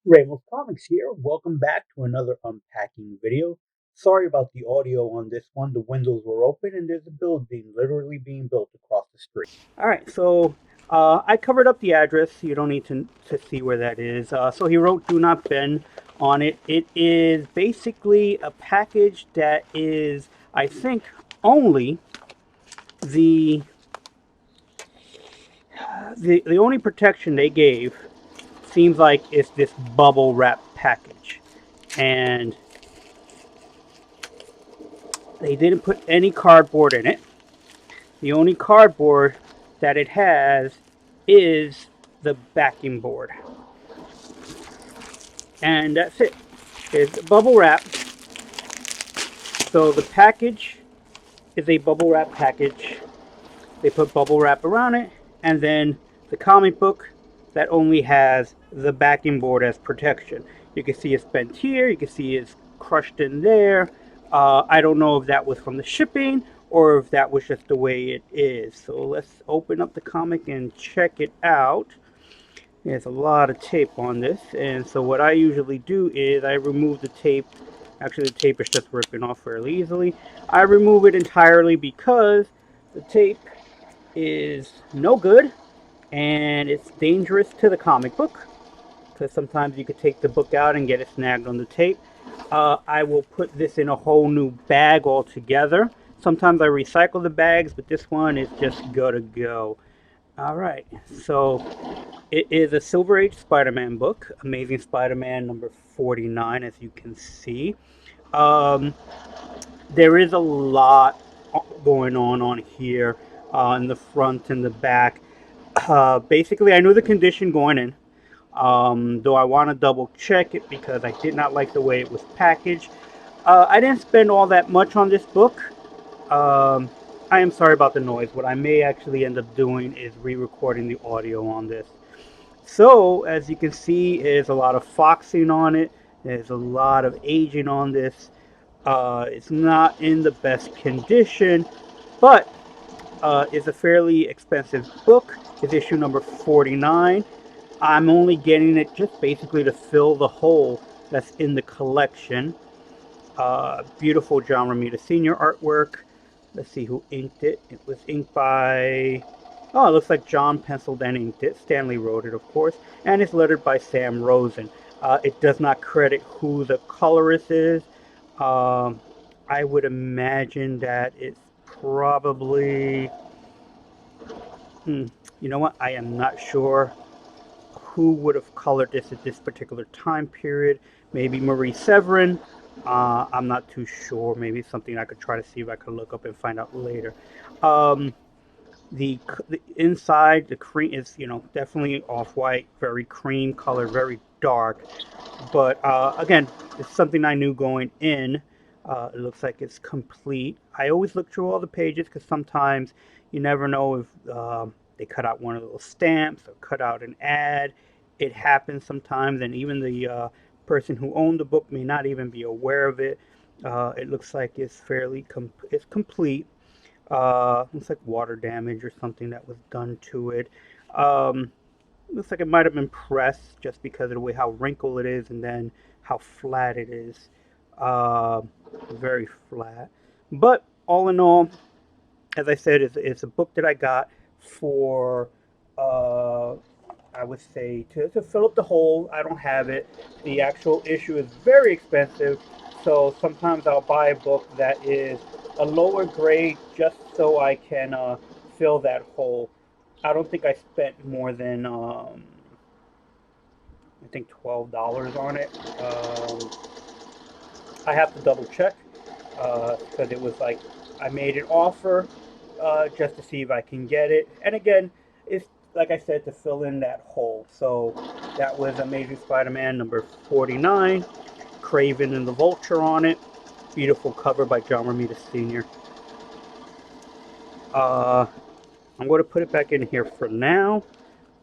RamosComics here. Welcome back to another unpacking video. Sorry about the audio on this one. The windows were open and there's a building literally being built across the street. All right, so I covered up the address. You don't need to see where that is. So he wrote "Do Not Bend" on it. It is basically a package that is, I think, only the the only protection they gave seems like it's this bubble wrap package, and they didn't put any cardboard in it. The only cardboard that it has is the backing board. And that's it. It's bubble wrap. So the package is a bubble wrap package. They put bubble wrap around it, and then the comic book that only has the backing board as protection. You can see it's bent here, you can see it's crushed in there. I don't know if that was from the shipping or if that was just the way it is. So let's open up the comic and check it out. There's a lot of tape on this, and so what I usually do is I remove the tape. Actually, the tape is just ripping off fairly easily. I remove it entirely because the tape is no good and it's dangerous to the comic book because sometimes you could take the book out and get it snagged on the tape. I will put this in a whole new bag altogether. Sometimes I recycle the bags, but this one is just gotta go. All right, so it is a Silver Age Spider-Man book, Amazing Spider-Man number 49, as you can see. Um, there is a lot going on here in the front and the back. Basically, I knew the condition going in, though I want to double check it because I did not like the way it was packaged. I didn't spend all that much on this book. Um, I am sorry about the noise. What I may actually end up doing is re-recording the audio on this. So, as you can see, there's a lot of foxing on it. There's a lot of aging on this. It's not in the best condition, but it's a fairly expensive book. It's issue number 49. I'm only getting it just basically to fill the hole that's in the collection. Beautiful John Romita Sr. artwork. Let's see who inked it. It was inked by... Oh, it looks like John penciled and inked it. Stanley wrote it, of course. And it's lettered by Sam Rosen. It does not credit who the colorist is. Um, I would imagine that it's probably... you know what? I am not sure who would have colored this at this particular time period. Maybe Marie Severin. I'm not too sure. Maybe something I could try to see if I could look up and find out later. Um, the inside, the cream is, definitely off-white, very cream color, very dark. But again, it's something I knew going in. It looks like it's complete. I always look through all the pages because sometimes you never know if they cut out one of those stamps or cut out an ad. It happens sometimes, and even the person who owned the book may not even be aware of it. It looks like it's it's complete. Looks like water damage or something that was done to it. Um, Looks like it might have been pressed just because of the way how wrinkled it is and then how flat it is. Uh, Very flat. But all in all, as I said, it's a book that I got for, uh, I would say, to fill up the hole. I don't have it. The actual issue is very expensive, so sometimes I'll buy a book that is a lower grade just so I can fill that hole. I don't think I spent more than I think $12 on it. I have to double check because it was like I made an offer just to see if I can get it. And again, it's like I said, to fill in that hole. So that was Amazing Spider-Man number 49. Craven and the Vulture on it. Beautiful cover by John Romita Sr. I'm going to put it back in here for now,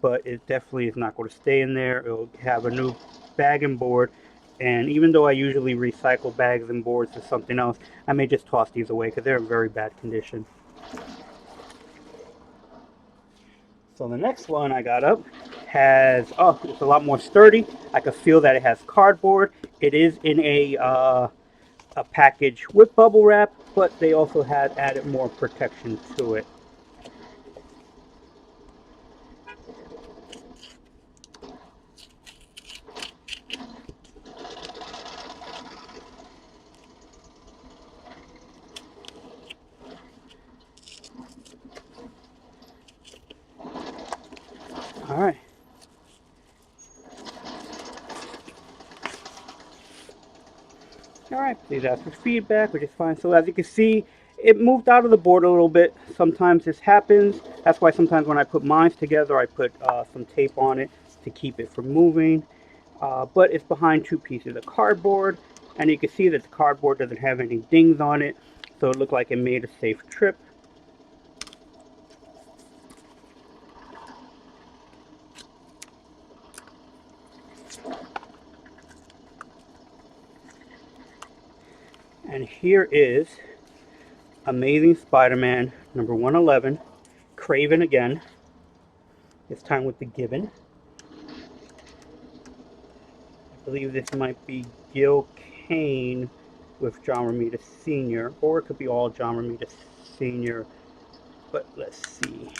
but it definitely is not going to stay in there. It'll have a new bag and board, and even though I usually recycle bags and boards to something else, I may just toss these away because they're in very bad condition. So the next one I got up has, oh, it's a lot more sturdy. I can feel that it has cardboard. It is in a package with bubble wrap, but they also had added more protection to it. All right. All right, please ask for feedback, which is fine. So as you can see, it moved out of the board a little bit. Sometimes this happens. That's why sometimes when I put mines together, I put some tape on it to keep it from moving. But it's behind two pieces of cardboard, and you can see that the cardboard doesn't have any dings on it, so it looked like it made a safe trip. And here is Amazing Spider-Man number 111, Craven again, this time with the Gibbon. I believe this might be Gil Kane with John Romita Sr., or it could be all John Romita Sr., but let's see.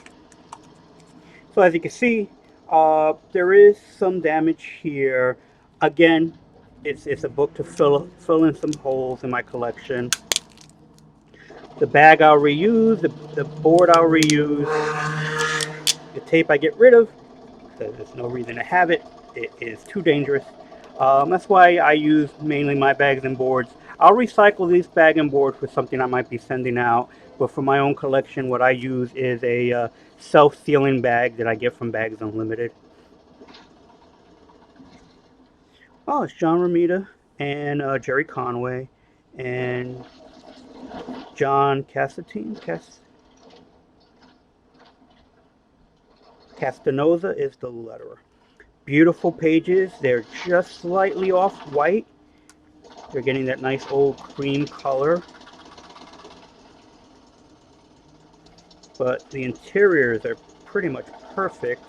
So as you can see, there is some damage here. Again, it's a book to fill in some holes in my collection. The bag I'll reuse, the board I'll reuse, the tape I get rid of, because there's no reason to have it. It is too dangerous. That's why I use mainly my bags and boards. I'll recycle these bag and boards for something I might be sending out, but for my own collection, what I use is a self-sealing bag that I get from Bags Unlimited. Oh, it's John Romita and Jerry Conway and John Cassattine. Castanoza is the letterer. Beautiful pages. They're just slightly off white. They're getting that nice old cream color. But the interiors are pretty much perfect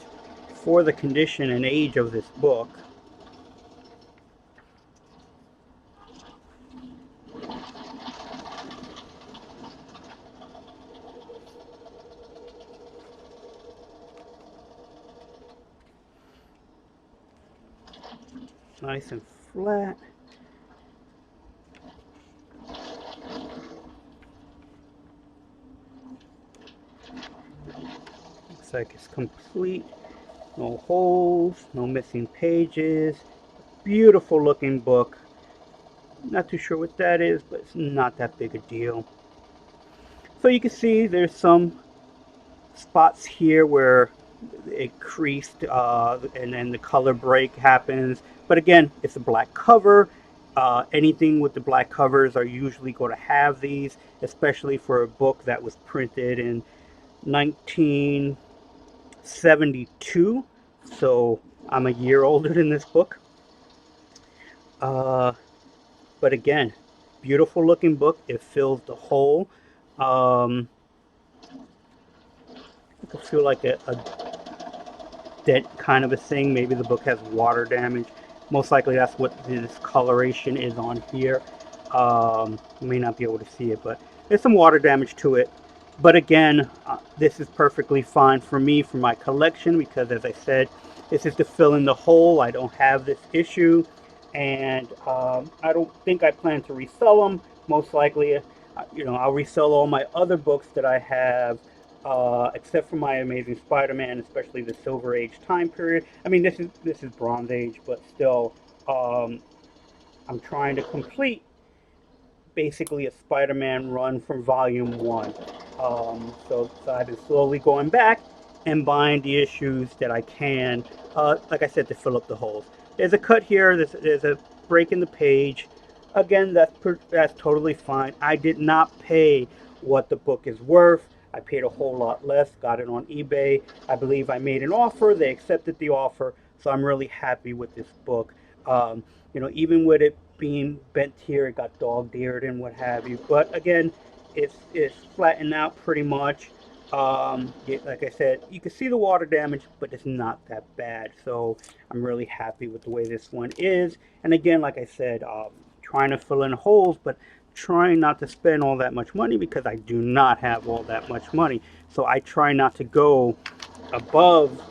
for the condition and age of this book. Nice and flat. Looks like it's complete. No holes, no missing pages. Beautiful looking book. Not too sure what that is, but it's not that big a deal. So you can see there's some spots here where it creased and then the color break happens. But again, it's a black cover. Anything with the black covers are usually going to have these, especially for a book that was printed in 1972. So I'm a year older than this book. But again, beautiful looking book. It fills the hole. I feel like a dent kind of a thing. Maybe the book has water damage. Most likely that's what this coloration is on here. You may not be able to see it, but there's some water damage to it. But again, this is perfectly fine for me, for my collection, because as I said, this is to fill in the hole. I don't have this issue, and I don't think I plan to resell them. Most likely, I'll resell all my other books that I have, except for my Amazing Spider-Man, especially the Silver Age time period. I mean, this is Bronze Age, but still, I'm trying to complete basically a Spider-Man run from Volume 1. So I've been slowly going back and buying the issues that I can, like I said, to fill up the holes. There's a cut here, there's a break in the page. Again, that's totally fine. I did not pay what the book is worth. I paid a whole lot less, got it on eBay. I believe I made an offer, they accepted the offer, so I'm really happy with this book. Even with it being bent here, it got dog-eared and what have you. But again, it's flattened out pretty much. Like I said, you can see the water damage, but it's not that bad. So I'm really happy with the way this one is. And again, like I said, trying to fill in holes, but trying not to spend all that much money because I do not have all that much money. So I try not to go above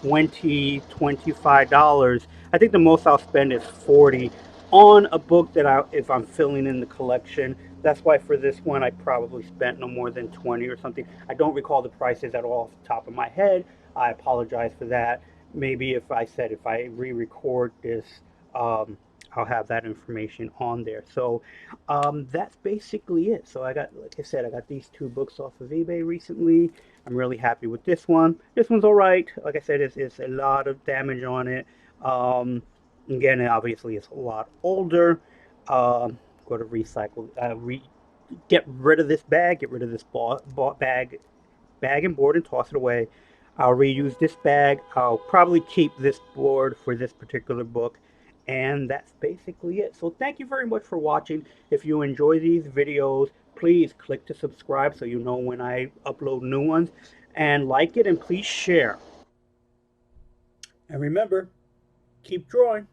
20 $25. I think the most I'll spend is 40 on a book that if I'm filling in the collection. That's why for this one I probably spent no more than 20 or something. I don't recall the prices at all off the top of my head. I apologize for that. Maybe if I re-record this, um, I'll have that information on there. So that's basically it. So like I said, I got these two books off of eBay recently. I'm really happy with this one. This one's all right. Like I said, it's a lot of damage on it. Um, Again, obviously, it's a lot older. Go to recycle, get rid of this bag, get rid of this bag and board, and toss it away. I'll reuse this bag. I'll probably keep this board for this particular book. And that's basically it. So thank you very much for watching. If you enjoy these videos, please click to subscribe so you know when I upload new ones. And like it and please share. And remember, keep drawing.